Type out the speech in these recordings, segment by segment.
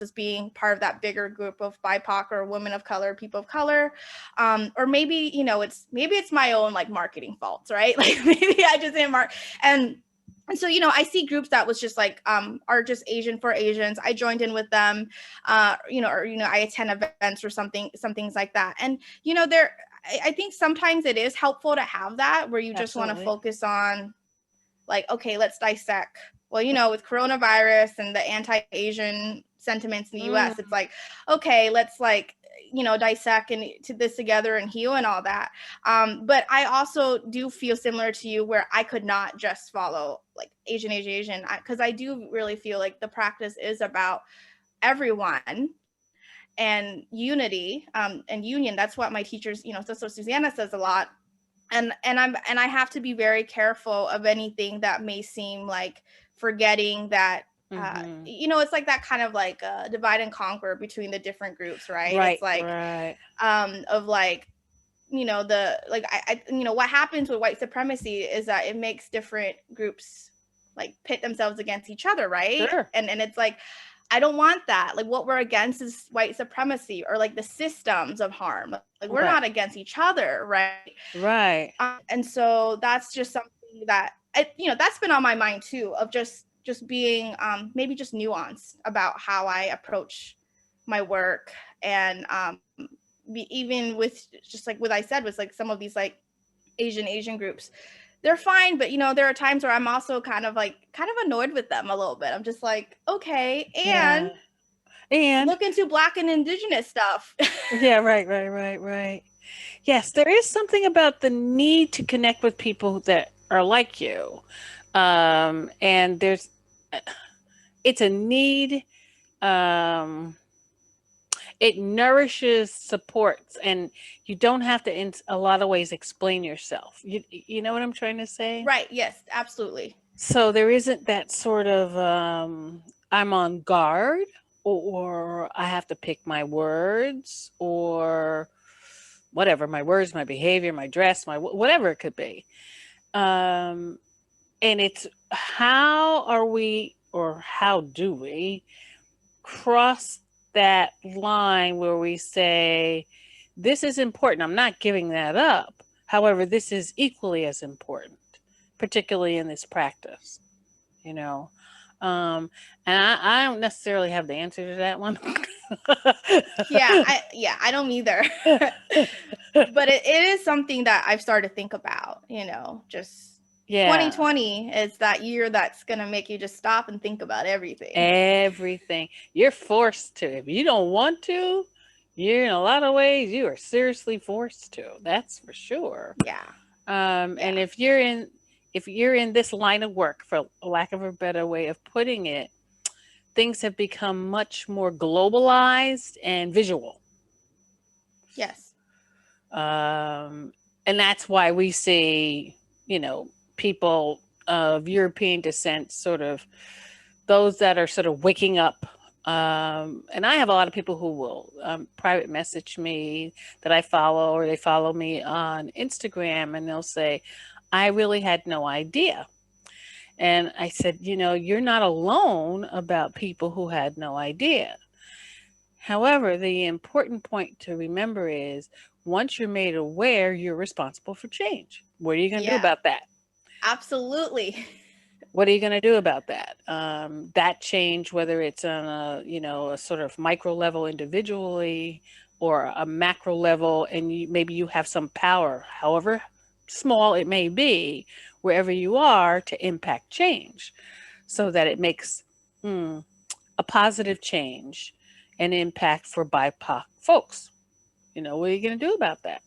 as being part of that bigger group of BIPOC or women of color, people of color. Or maybe, it's my own like marketing faults, right? Like maybe I just didn't and so, I see groups that was just like, are just Asian for Asians. I joined in with them, I attend events or some things like that. And, I think sometimes it is helpful to have that where you just want to focus on like, okay, let's dissect. Well, with coronavirus and the anti-Asian sentiments in the US, it's like, okay, let's like, dissect and to this together and heal and all that. But I also do feel similar to you where I could not just follow like Asian, because I do really feel like the practice is about everyone and unity and union. That's what my teachers, so Susanna says a lot. And I have to be very careful of anything that may seem like forgetting that it's like that kind of like divide and conquer between the different groups, right? It's like of like, what happens with white supremacy is that it makes different groups like pit themselves against each other, right? Sure. And it's like, I don't want that. Like what we're against is white supremacy or like the systems of harm. Like we're not against each other, right? Right. And so that's just something that that's been on my mind too, of just being maybe just nuanced about how I approach my work. And even with just like what I said was like some of these like Asian groups, they're fine, but there are times where I'm also kind of annoyed with them a little bit. I'm just like, okay, and look into Black and Indigenous stuff. Yeah, right. Yes, there is something about the need to connect with people that are like you. And it's a need. It nourishes, supports, and you don't have to, in a lot of ways, explain yourself. You know what I'm trying to say? Right. Yes, absolutely. So there isn't that sort of, I'm on guard, or I have to pick my words, or whatever, my words, my behavior, my dress, my whatever it could be. And it's how are we, or how do we cross that line where we say, this is important. I'm not giving that up. However, this is equally as important, particularly in this practice, you know. And I don't necessarily have the answer to that one. I don't either. But it is something that I've started to think about, just 2020 is that year that's going to make you just stop and think about everything. Everything. You're forced to. If you don't want to, you're in a lot of ways, you are seriously forced to. That's for sure. Yeah. And if you're in this line of work, for lack of a better way of putting it, things have become much more globalized and visual. Yes. And that's why we see, people of European descent, sort of those that are sort of waking up. And I have a lot of people who will private message me that I follow, or they follow me on Instagram, and they'll say, I really had no idea. And I said, you're not alone about people who had no idea. However, the important point to remember is once you're made aware, you're responsible for change. What are you going to do about that? Absolutely. What are you going to do about that? That change, whether it's on a sort of micro level individually, or a macro level, and maybe you have some power, however small it may be, wherever you are, to impact change, so that it makes a positive change and impact for BIPOC folks. What are you going to do about that?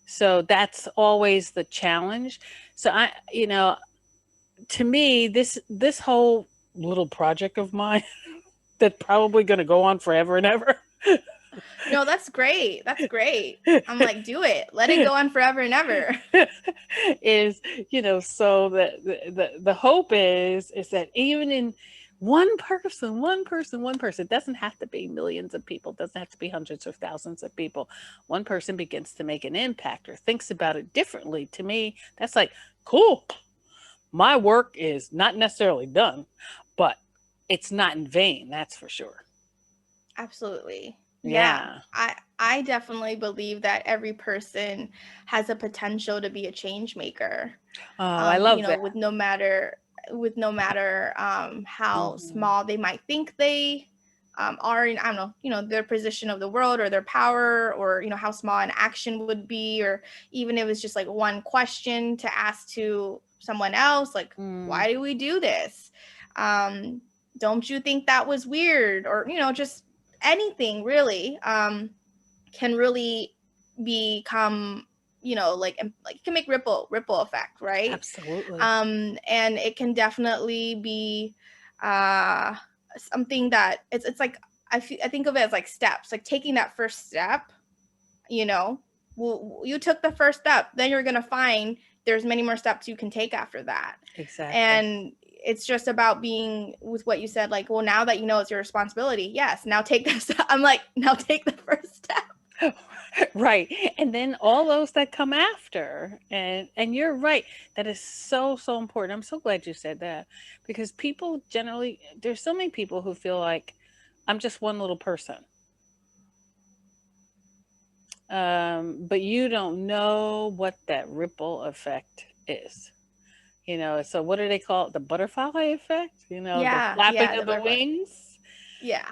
So that's always the challenge. So to me, this whole little project of mine that's probably going to go on forever and ever. No, that's great. That's great. I'm like, do it. Let it go on forever and ever. Is, so that the hope is that even in one person, it doesn't have to be millions of people, it doesn't have to be hundreds or thousands of people. One person begins to make an impact or thinks about it differently. To me, that's like, cool. My work is not necessarily done, but it's not in vain, that's for sure. Absolutely. Yeah. Yeah. I definitely believe that every person has a potential to be a change maker. Oh, I love that. With no matter how Mhm. small they might think they are in, I don't know, their position of the world or their power, or how small an action would be, or even if it's just like one question to ask to someone else, like, Mm, why do we do this? um don't you think that was weird? Or just anything really can really become, like it can make ripple effect, right? absolutely. And it can definitely be uh something that it's like, I think of it as like steps, like taking that first step. you know you took the first step, then you're going to find there's many more steps you can take after that. Exactly. And it's just about being with what you said, like, well, now that you know it's your responsibility, yes, now take this. I'm like, now take the first step. Right. And then all those that come after. And you're right. That is so, so important. I'm so glad you said that because people generally, there's so many people who feel like I'm just one little person. But you don't know what that ripple effect is. So what do they call it? The butterfly effect? The Yeah, flapping yeah, of the the butterfly. wings? Yeah.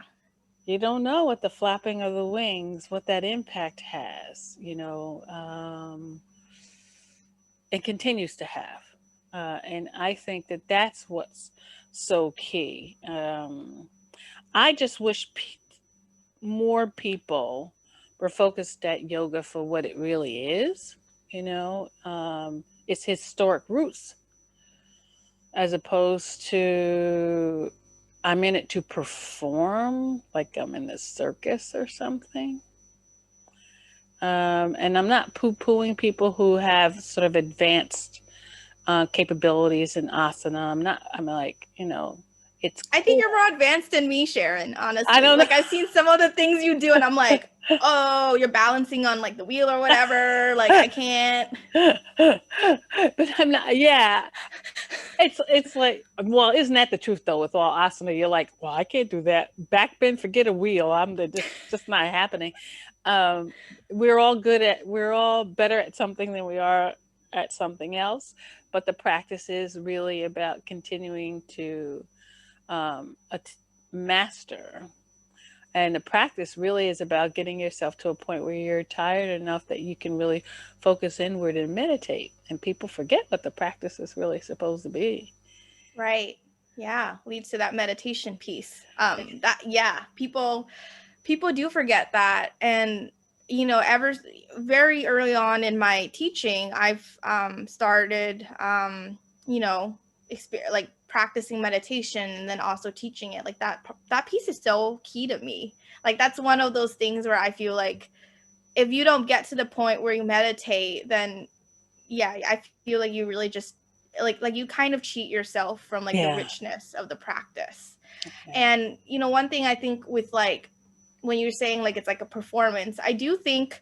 You don't know what the flapping of the wings, what that impact has, and continues to have. And I think that that's what's so key. I just wish more people were focused at yoga for what it really is, its historic roots, as opposed to I'm in it to perform, like I'm in the circus or something. And I'm not poo pooing people who have sort of advanced capabilities in asana. I'm like, it's I think you're cool. more advanced than me, Sharon, I honestly. don't know. Like, I've seen some of the things you do, and I'm like, oh, you're balancing on like the wheel or whatever. Like, I can't. But I'm not, yeah. It's like, well, isn't that the truth though? With all asana, you're like, well, I can't do that. Back bend, forget a wheel. Just not happening. Um, we're all better at something than we are at something else. But the practice is really about continuing to master. And the practice really is about getting yourself to a point where you're tired enough that you can really focus inward and meditate. And people forget what the practice is really supposed to be. Right. Yeah. Leads to that meditation piece. That, yeah, people do forget that. And ever very early on in my teaching, I've started like practicing meditation, and then also teaching it. Like, that piece is so key to me. Like, that's one of those things where I feel like if you don't get to the point where you meditate, then yeah, I feel like you really just like you kind of cheat yourself from like the Yeah. richness of the practice. Yeah. And one thing I think with, like, when you're saying like it's like a performance, I do think,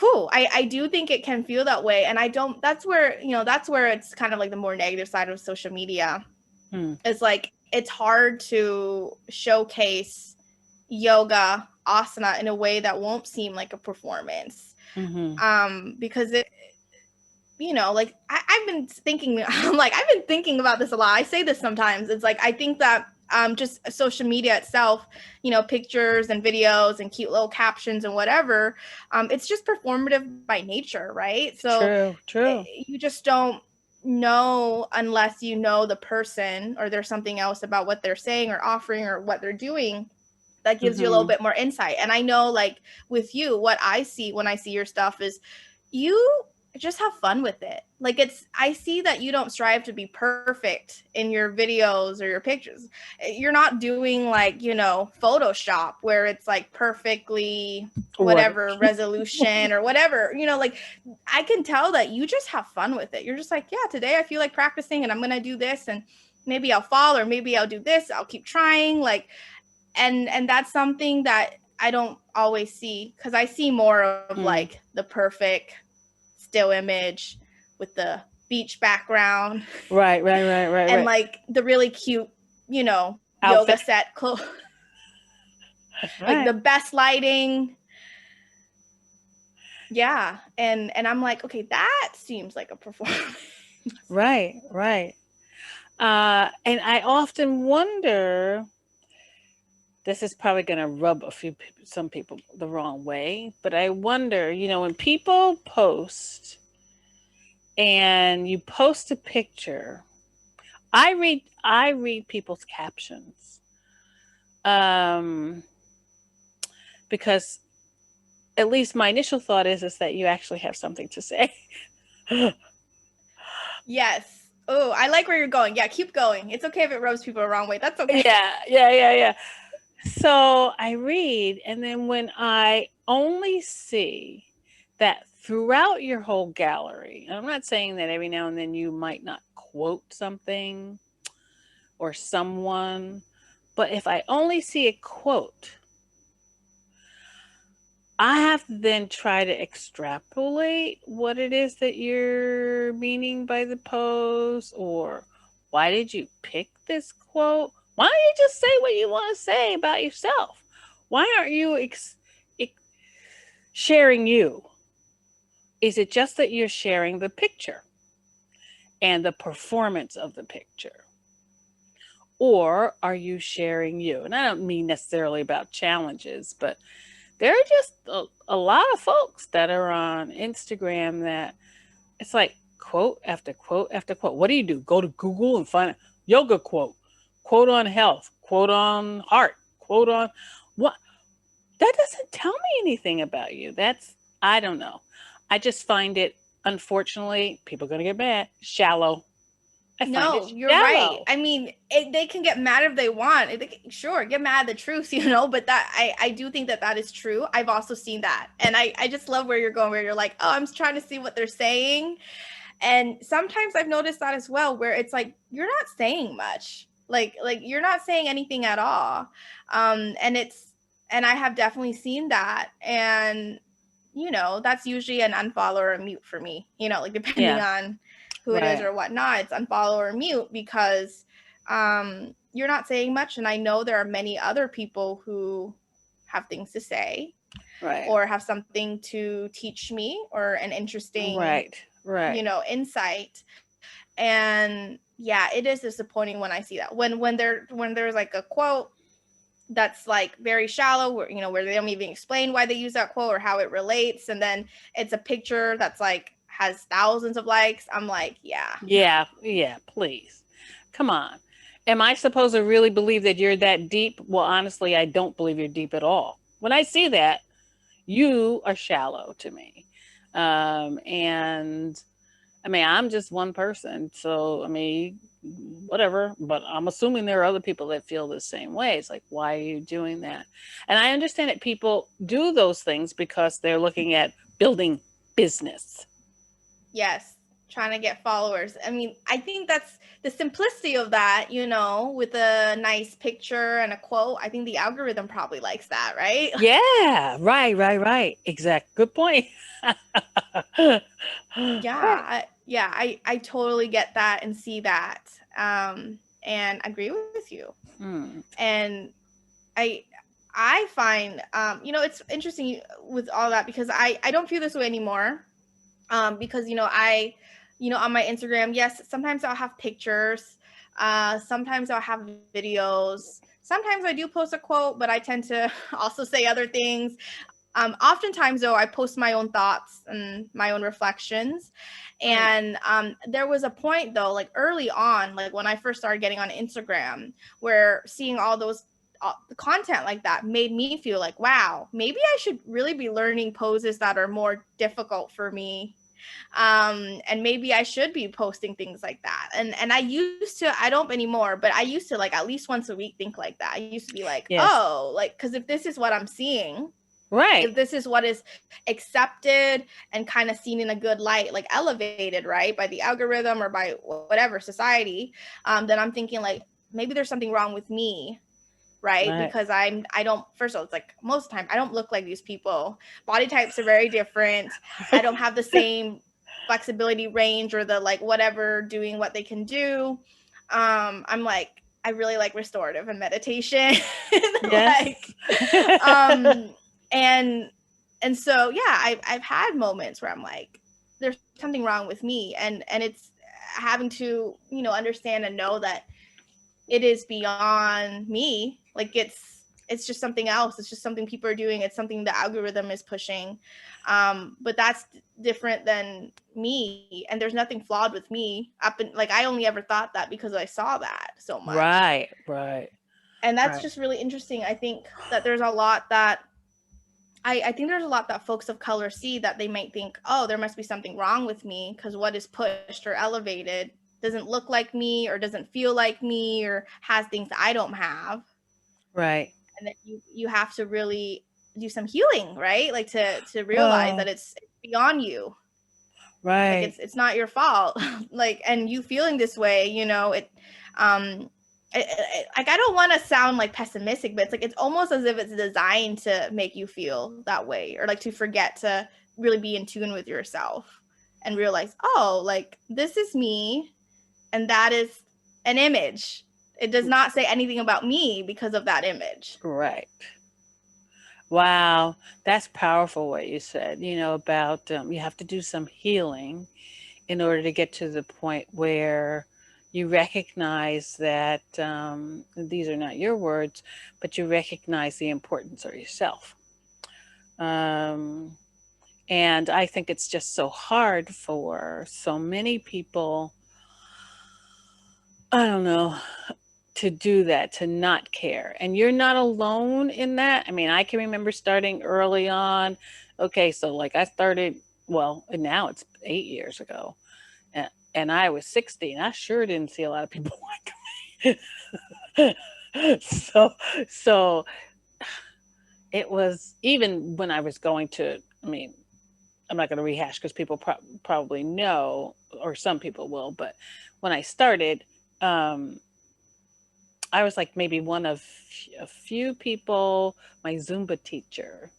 I do think it can feel that way. And I don't, that's where it's kind of like the more negative side of social media. Hmm. It's like it's hard to showcase yoga asana in a way that won't seem like a performance. Mm-hmm. Because like I've been thinking, I've been thinking about this a lot. I say this sometimes. It's like, I think that just social media itself, pictures and videos and cute little captions and whatever, it's just performative by nature, right? So True. True. you just don't know unless you know the person, or there's something else about what they're saying or offering or what they're doing that gives you a little Mm-hmm. bit more insight. And I know, like, with you, what I see when I see your stuff is you just have fun with it. Like, I see that you don't strive to be perfect in your videos or your pictures. You're not doing like, Photoshop where it's like perfectly Right. whatever resolution or whatever, like, I can tell that you just have fun with it. You're just like, yeah, today I feel like practicing and I'm going to do this, and maybe I'll fall, or maybe I'll do this. I'll keep trying. Like, and that's something that I don't always see, because I see more of Mm. like the perfect still image with the beach background Right. Right. Right. Right. and Right. like the really cute, Outfit. yoga set, That's like the right. best lighting. Yeah. And I'm like, okay, that seems like a performance. Right, right. And I often wonder, this is probably going to rub some people the wrong way, but I wonder, when people post and you post a picture, I read people's captions. Um, because at least my initial thought is that you actually have something to say. Yes. Oh, I like where you're going. Yeah, keep going. It's okay if it rubs people the wrong way. That's okay. Yeah, yeah, yeah, yeah. So I read, and then when I only see that throughout your whole gallery, and I'm not saying that every now and then you might not quote something or someone, but if I only see a quote, I have to then try to extrapolate what it is that you're meaning by the post, or why did you pick this quote? Why don't you just say what you want to say about yourself? Why aren't you ex- sharing you? Is it just that you're sharing the picture and the performance of the picture? Or are you sharing you? And I don't mean necessarily about challenges, but there are just a lot of folks that are on Instagram that it's like quote after quote after quote. What do? Go to Google and find a yoga quote, quote on health, quote on heart, quote on what? That doesn't tell me anything about you. I don't know. I just find it, unfortunately, people are going to get mad, shallow. I find it No, you're right. shallow. I mean, they can get mad if they want. Sure, get mad at the truth, but I do think that that is true. I've also seen that. And I just love where you're going, where you're like, oh, I'm trying to see what they're saying. And sometimes I've noticed that as well, where it's like, you're not saying much. Like you're not saying anything at all. And and I have definitely seen that. And, that's usually an unfollow or a mute for me, like depending Yeah, on who it is right. or whatnot, it's unfollow or mute because you're not saying much. And I know there are many other people who have things to say Right. or have something to teach me or an interesting, Right. Right. insight. And yeah, it is disappointing when I see that. When there's like a quote that's like very shallow, where they don't even explain why they use that quote or how it relates, and then it's a picture that's like has thousands of likes. I'm like, yeah. Yeah. Yeah. Please. Come on. Am I supposed to really believe that you're that deep? Well, honestly, I don't believe you're deep at all. When I see that, you are shallow to me. And I mean, I'm just one person. So, I mean, whatever. But I'm assuming there are other people that feel the same way. It's like, why are you doing that? And I understand that people do those things because they're looking at building business. Yes, trying to get followers. I mean, I think that's the simplicity of that, with a nice picture and a quote. I think the algorithm probably likes that, right? Yeah, right, right, right. Exact. Good point. Yeah, Right. I totally get that and see that. And agree with you. Hmm. And I I find it's interesting with all that because I don't feel this way anymore. Because on my Instagram, yes, sometimes I'll have pictures, sometimes I'll have videos. Sometimes I do post a quote, but I tend to also say other things. Oftentimes, though, I post my own thoughts and my own reflections. Right. And there was a point, though, like early on, like when I first started getting on Instagram, where seeing all those the content like that made me feel like, wow, maybe I should really be learning poses that are more difficult for me, and maybe I should be posting things like that. And I don't anymore, but I used to like at least once a week think like that. I used to be like, Yes. oh, like, because if this is what I'm seeing, Right. if this is what is accepted and kind of seen in a good light, like elevated, right, by the algorithm or by whatever society, then I'm thinking like maybe there's something wrong with me, right? Right. Because I don't, first of all, it's like most of the time I don't look like these people. Body types are very different. I don't have the same flexibility range or the like whatever doing what they can do. I'm like, I really like restorative and meditation. Like, Yes. and so yeah, I've had moments where I'm like, there's something wrong with me, and it's having to, you know, understand and know that it is beyond me. Like, it's just something else. It's just something people are doing. It's something the algorithm is pushing. But that's different than me. And there's nothing flawed with me. Up in, like, I only ever thought that because I saw that so much. Right, right, And that's right. just really interesting. I think that there's a lot that I think there's a lot that folks of color see, that they might think, oh, there must be something wrong with me because what is pushed or elevated doesn't look like me, or doesn't feel like me, or has things that I don't have. Right. And then you have to really do some healing, right? Like, to realize Oh, that it's beyond you. Like, right. it's not your fault. Like, and you feeling this way, you know, um like, I don't want to sound like pessimistic, but it's like, it's almost as if it's designed to make you feel that way, or like to forget to really be in tune with yourself and realize, oh, like, this is me, and that is an image. It does not say anything about me because of that image. Right. Wow, that's powerful what you said, about you have to do some healing in order to get to the point where you recognize that these are not your words, but you recognize the importance of yourself. Um, and I think it's just so hard for so many people, I don't know, to do that, to not care. And you're not alone in that. I mean, I can remember starting early on. Okay, so like I started, well, and now it's 8 years ago, and I was 60, and I sure didn't see a lot of people like me. So it was, even when I was going to, I mean, I'm not going to rehash because people probably know, or some people will, but when I started, um, I was like maybe one of a few people. My Zumba teacher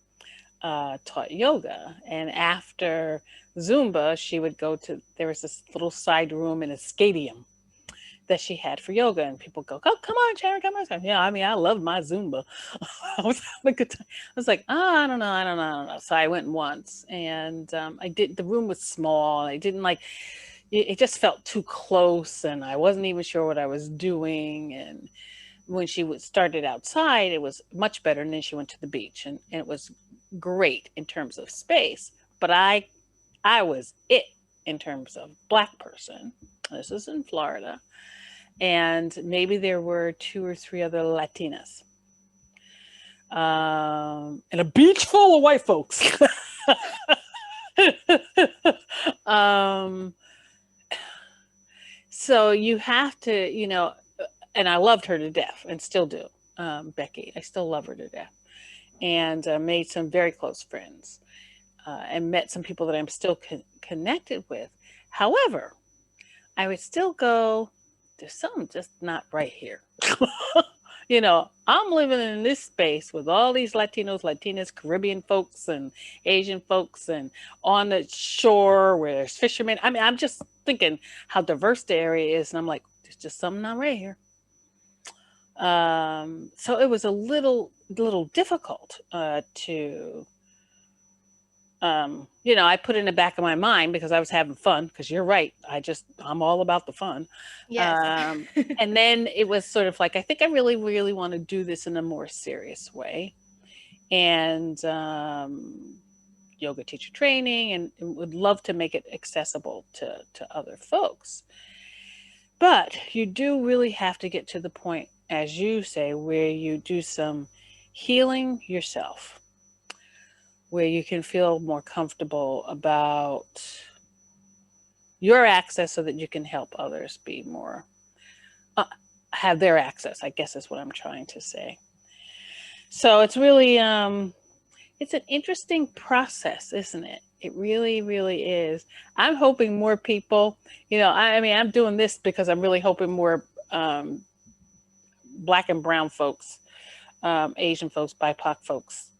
taught yoga. And after Zumba, she would go to, there was this little side room in a stadium that she had for yoga. And people go, oh, come on, Sharon, come on. Yeah, I mean, I loved my Zumba. I was having a good time. I was like, oh, I don't know. So I went once, and the room was small. I didn't like, it just felt too close, and I wasn't even sure what I was doing. And when she started outside, it was much better. And then she went to the beach, and it was great in terms of space. But I was it in terms of Black person. This is in Florida. And maybe there were 2 or 3 other Latinas. And a beach full of white folks. um, so you have to, and I loved her to death and still do. Becky, I still love her to death, and made some very close friends, and met some people that I'm still connected with. However, I would still go, there's something just not right here. I'm living in this space with all these Latinos, Latinas, Caribbean folks, and Asian folks, and on the shore where there's fishermen. I mean, I'm just thinking how diverse the area is, and I'm like, there's just something not right here. So it was a little difficult to I put in the back of my mind because I was having fun, because you're right. I'm all about the fun. Yes. And then it was sort of like, I think I really, really want to do this in a more serious way. And yoga teacher training, and would love to make it accessible to other folks. But you do really have to get to the point, as you say, where you do some healing yourself, where you can feel more comfortable about your access so that you can help others be more, have their access, I guess is what I'm trying to say. So it's really, it's an interesting process, isn't it? It really, really is. I'm hoping more people, I mean, I'm doing this because I'm really hoping more Black and brown folks, Asian folks, BIPOC folks,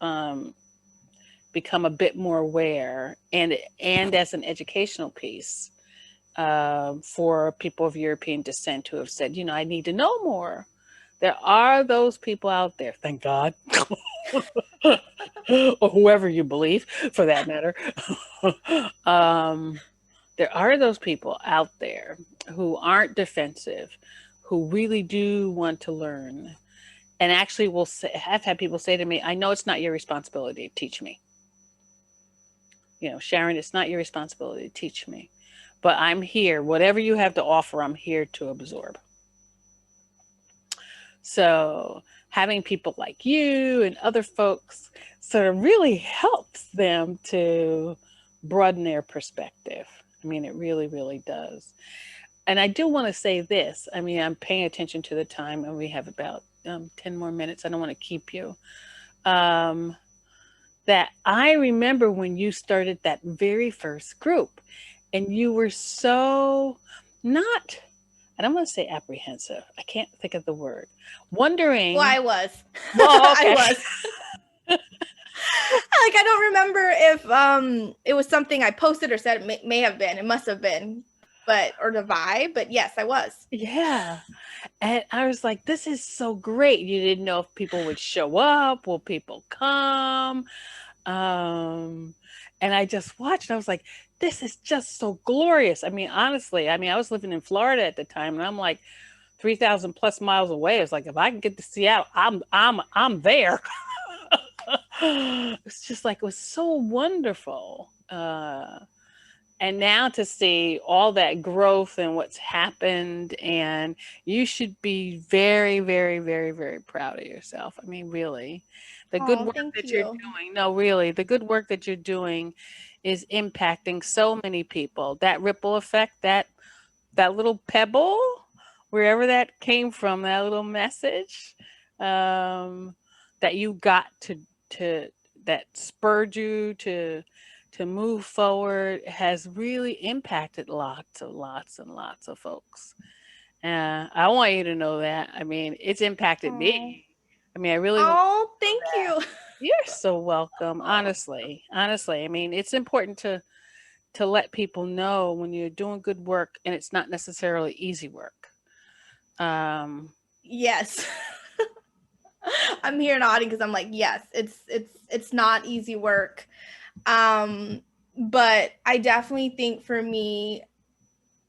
become a bit more aware, and as an educational piece for people of European descent who have said, I need to know more There are those people out there, thank God, or whoever you believe for that matter. um, there are those people out there who aren't defensive, who really do want to learn, and actually will say, I've had people say to me, I know it's not your responsibility to teach me. Sharon, it's not your responsibility to teach me, but I'm here. Whatever you have to offer, I'm here to absorb. So having people like you and other folks sort of really helps them to broaden their perspective. I mean, it really, really does. And I do want to say this. I mean, I'm paying attention to the time, and we have about 10 more minutes. I don't want to keep you. Um, that I remember when you started that very first group, and you were so not, I don't want to say apprehensive. I can't think of the word. Well, Wondering. I was. Well, I okay. was. Like, I don't remember if it was something I posted or said. It may have been. It must have been. But or the vibe. But yes, I was. Yeah. And I was like, this is so great. You didn't know if people would show up, will people come? Um, and I just watched, I was like, this is just so glorious. I mean, honestly, I was living in Florida at the time, and I'm like 3,000 plus miles away. It's like, if I can get to Seattle, I'm there. It's just like, it was so wonderful. And now to see all that growth and what's happened, and you should be very, very, very, very proud of yourself. I mean, really, the good Oh, work thank that you're you. doing, no, really, the good work that you're doing is impacting so many people. That ripple effect, that little pebble, wherever that came from, that little message, um, that you got to that spurred you to move forward, has really impacted lots and lots of folks. I want you to know that. I mean, it's impacted Oh, me. I mean, I really want oh, you to know thank that. you. You're so welcome. Oh, Honestly, I mean, it's important to let people know when you're doing good work, and it's not necessarily easy work. Um, yes. I'm here nodding because I'm like, yes, it's not easy work. Um, but I definitely think for me,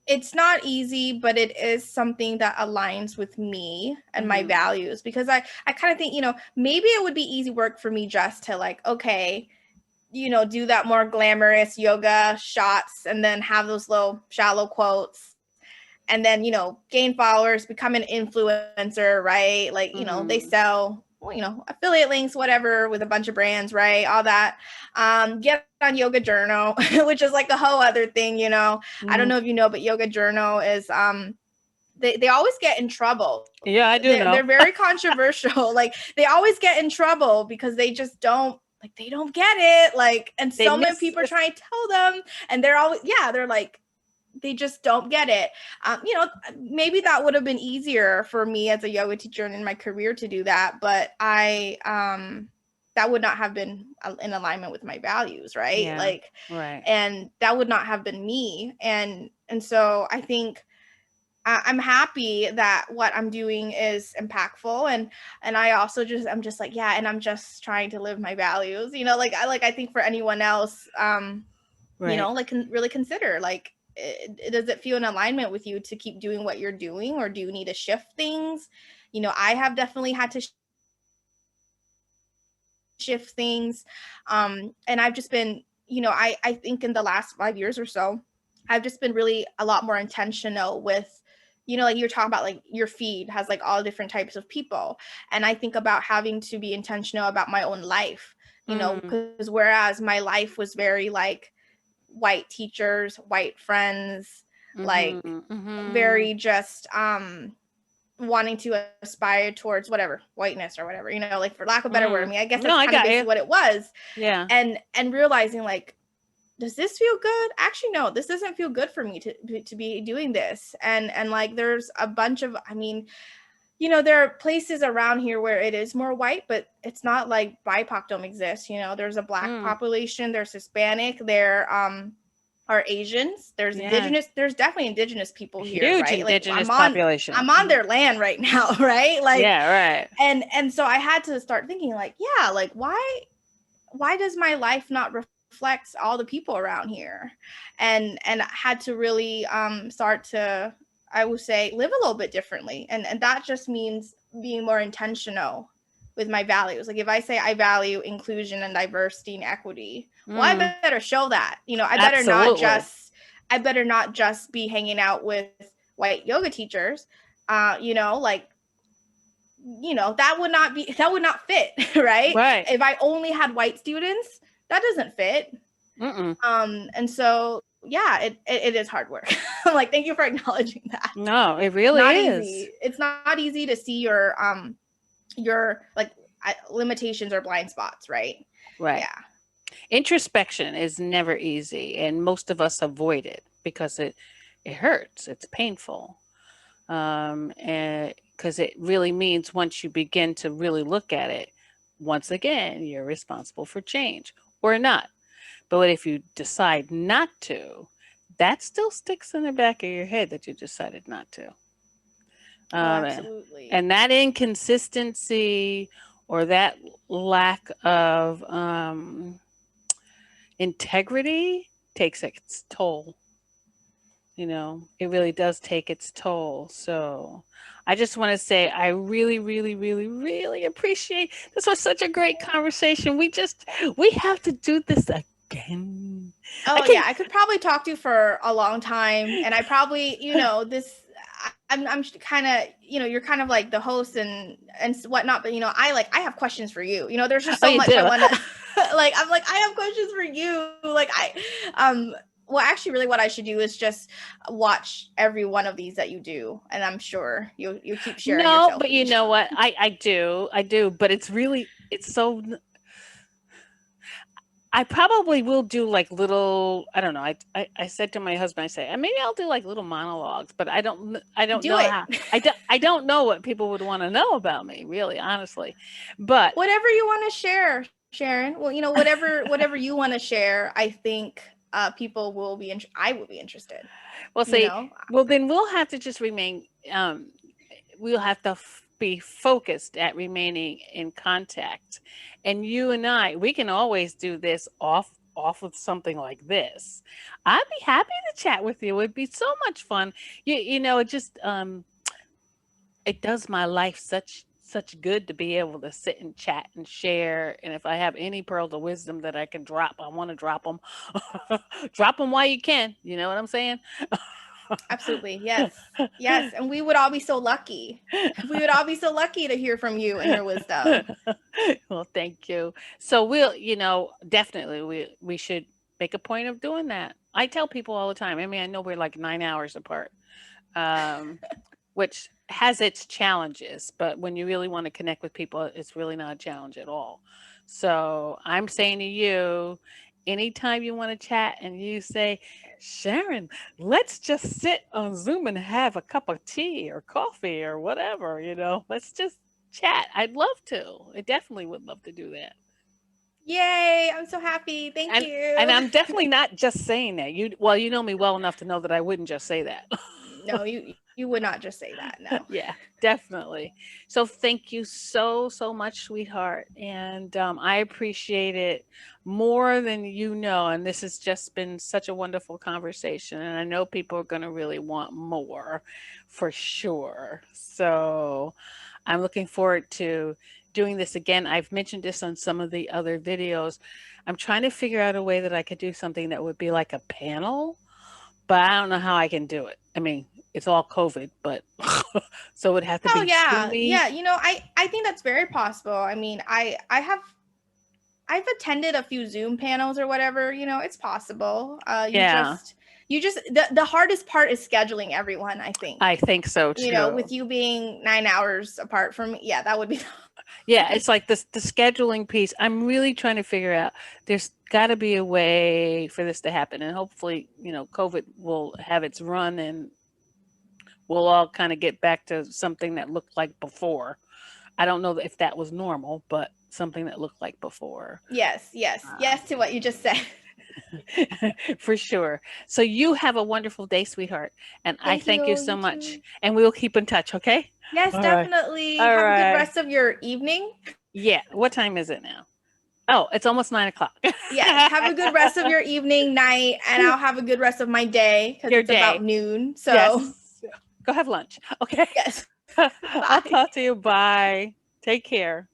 it's not easy, but it is something that aligns with me and my mhm, values because I kind of think, maybe it would be easy work for me just to like, okay, do that more glamorous yoga shots and then have those low shallow quotes and then gain followers, become an influencer, right? Like they mhm, sell affiliate links, whatever, with a bunch of brands, right? All that. Get on Yoga Journal, which is like a whole other thing. I don't know mhm. if you know, but Yoga Journal is they always get in trouble. Yeah, I do They're know. very controversial. Like they always get in trouble because they just don't like they don't get it. Like, and They so many miss people are it's trying to tell them, and they're always they're like they just don't get it. Maybe that would have been easier for me as a yoga teacher and in my career to do that, but that would not have been in alignment with my values, right? yeah, Like, right. and that would not have been me. And so I think I'm happy that what I'm doing is impactful, and I also I'm just like, yeah, and I'm just trying to live my values. I think for anyone else, Right. like really consider like does it feel in alignment with you to keep doing what you're doing, or do you need to shift things? I have definitely had to shift things. And I've just been, I think in the last 5 years or so, I've just been really a lot more intentional with, like you were talking about, like your feed has like all different types of people. And I think about having to be intentional about my own life, because Mm, whereas my life was very like white teachers, white friends, like mhm, mhm, very just wanting to aspire towards whatever whiteness or whatever, like for lack of a better word. I mean, I mm. guess that's No, kind of I got basically you. what it was. Yeah. And realizing like, does this feel good? Actually, no, this doesn't feel good for me to be doing this. And like there's a bunch of, I mean, there are places around here where it is more white, but it's not like BIPOC don't exist. There's a Black Mm, population, there's Hispanic, there are Asians. Yeah. There's definitely indigenous people here, Huge right? Like indigenous population. I'm on their land right now, right? Like, Yeah, right. and so I had to start thinking like, yeah, like why does my life not reflect all the people around here? And I had to really start to, I would say, live a little bit differently. And that just means being more intentional with my values. Like if I say I value inclusion and diversity and equity, well, I Mm, better show that. You know, absolutely. I better not just be hanging out with white yoga teachers. You know, like, you know, that would not fit, right? Right. If I only had white students, that doesn't fit. Mm-mm. And so yeah, it is hard work. Like, thank you for acknowledging that. No, it It's really not is. easy. It's not easy to see your like limitations or blind spots, right? Right. Yeah. Introspection is never easy, and most of us avoid it because it hurts. It's painful. And because it really means once you begin to really look at it, once again, you're responsible for change or not. But if you decide not to, that still sticks in the back of your head that you decided not to. Oh, Um, absolutely. and that inconsistency or that lack of integrity takes its toll. You know, it really does take its toll. So I just want to say I really, really, really, really appreciate this was such a great conversation. We have to do this again. I Oh can yeah, I could probably talk to you for a long time, and I probably, you know, I'm kind of, you know, you're kind of like the host and whatnot, but you know, I have questions for you. You know, there's just Oh, so you much I do. want to like. I'm like, I have questions for you. Like well, actually, really, what I should do is just watch every one of these that you do, and I'm sure you'll keep sharing your No, tail but you feed. know what? I do, but it's so I probably will do like little, I don't know. I said to my husband, I say, maybe I'll do like little monologues, but I don't Do know it. how. I don't know what people would want to know about me, really, honestly. But Whatever you want to share, Sharon. Well, you know, whatever you want to share, I think people will be I will be interested, we'll you see. know. Well, then we'll have to just remain. We'll have to be focused at remaining in contact, and you and we can always do this off of something like this. I'd be happy to chat with you. It'd be so much fun. You know, it just it does my life such good to be able to sit and chat and share. And if I have any pearls of wisdom that I can drop, I want to drop them. Drop them while you can. You know what I'm saying? Absolutely. Yes. Yes, and we would all be so lucky. We would all be so lucky to hear from you and your wisdom. Well, thank you. So we'll, you know, definitely we should make a point of doing that. I tell people all the time. I mean, I know we're like 9 hours apart, um, which has its challenges, but when you really want to connect with people, it's really not a challenge at all. So I'm saying to you, anytime you want to chat and you say, Sharon, let's just sit on Zoom and have a cup of tea or coffee or whatever, you know, let's just chat. I'd love to. I definitely would love to do that. Yay, I'm so happy. Thank And you. I'm definitely not just saying that. Well, you know me well enough to know that I wouldn't just say that. No, you would not just say that. No. Yeah, definitely. So thank you so much, sweetheart. And I appreciate it more than you know. And this has just been such a wonderful conversation. And I know people are going to really want more for sure. So I'm looking forward to doing this again. I've mentioned this on some of the other videos. I'm trying to figure out a way that I could do something that would be like a panel, but I don't know how I can do it. I mean, it's all COVID, but so it would have to Oh be yeah. Zoomy. Yeah, you know, I think that's very possible. I mean, I've attended a few Zoom panels or whatever, you know, it's possible. Yeah, You just the hardest part is scheduling everyone, I think. I think so You know, with too. you being 9 hours apart from me, yeah, that would be the Yeah, hardest. it's like the scheduling piece. I'm really trying to figure out. There's got to be a way for this to happen, and hopefully, you know, COVID will have its run, and we'll all kind of get back to something that looked like before. I don't know if that was normal, but something that looked like before. Yes, yes, Uh, yes to what you just said. For sure. So you have a wonderful day, sweetheart. And I Thank thank you you. so You much. too. And we'll keep in touch, okay? Yes, All right. definitely. All Have a good right. rest of your evening. Yeah. What time is it now? Oh, it's almost 9 o'clock. Yes, have a good rest of your evening, night, and I'll have a good rest of my day because Your it's about day. noon. So, Yes. Go have lunch. Okay. yes. I'll Bye. talk to you. Bye. Take care.